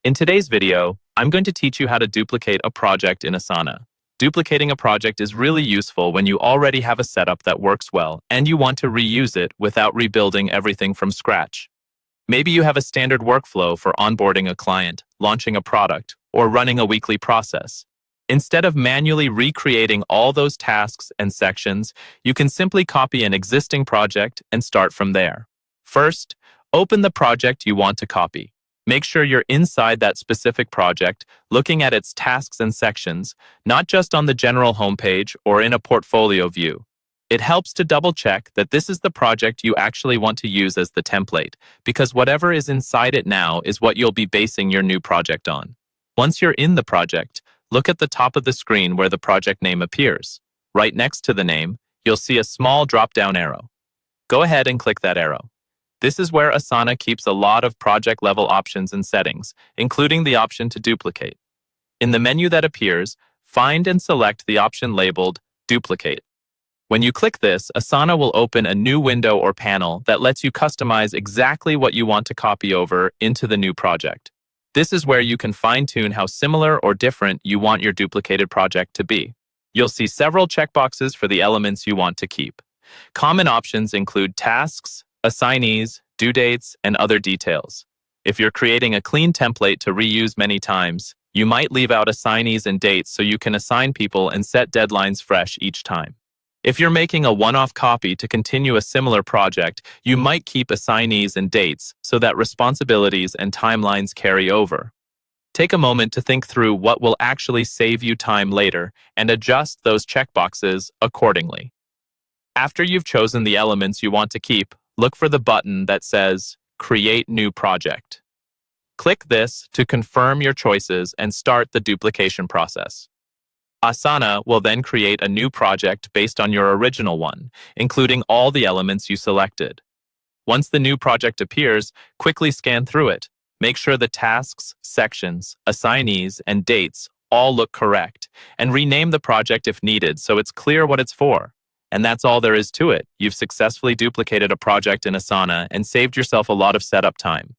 In today's video, I'm going to teach you how to duplicate a project in Asana. Duplicating a project is really useful when you already have a setup that works well and you want to reuse it without rebuilding everything from scratch. Maybe you have a standard workflow for onboarding a client, launching a product, or running a weekly process. Instead of manually recreating all those tasks and sections, you can simply copy an existing project and start from there. First, open the project you want to copy. Make sure you're inside that specific project, looking at its tasks and sections, not just on the general homepage or in a portfolio view. It helps to double-check that this is the project you actually want to use as the template, because whatever is inside it now is what you'll be basing your new project on. Once you're in the project, look at the top of the screen where the project name appears. Right next to the name, you'll see a small drop-down arrow. Go ahead and click that arrow. This is where Asana keeps a lot of project-level options and settings, including the option to duplicate. In the menu that appears, find and select the option labeled Duplicate. When you click this, Asana will open a new window or panel that lets you customize exactly what you want to copy over into the new project. This is where you can fine-tune how similar or different you want your duplicated project to be. You'll see several checkboxes for the elements you want to keep. Common options include tasks, assignees, due dates, and other details. If you're creating a clean template to reuse many times, you might leave out assignees and dates so you can assign people and set deadlines fresh each time. If you're making a one-off copy to continue a similar project, you might keep assignees and dates so that responsibilities and timelines carry over. Take a moment to think through what will actually save you time later and adjust those checkboxes accordingly. After you've chosen the elements you want to keep, look for the button that says Create New Project. Click this to confirm your choices and start the duplication process. Asana will then create a new project based on your original one, including all the elements you selected. Once the new project appears, quickly scan through it. Make sure the tasks, sections, assignees, and dates all look correct, and rename the project if needed so it's clear what it's for. And that's all there is to it. You've successfully duplicated a project in Asana and saved yourself a lot of setup time.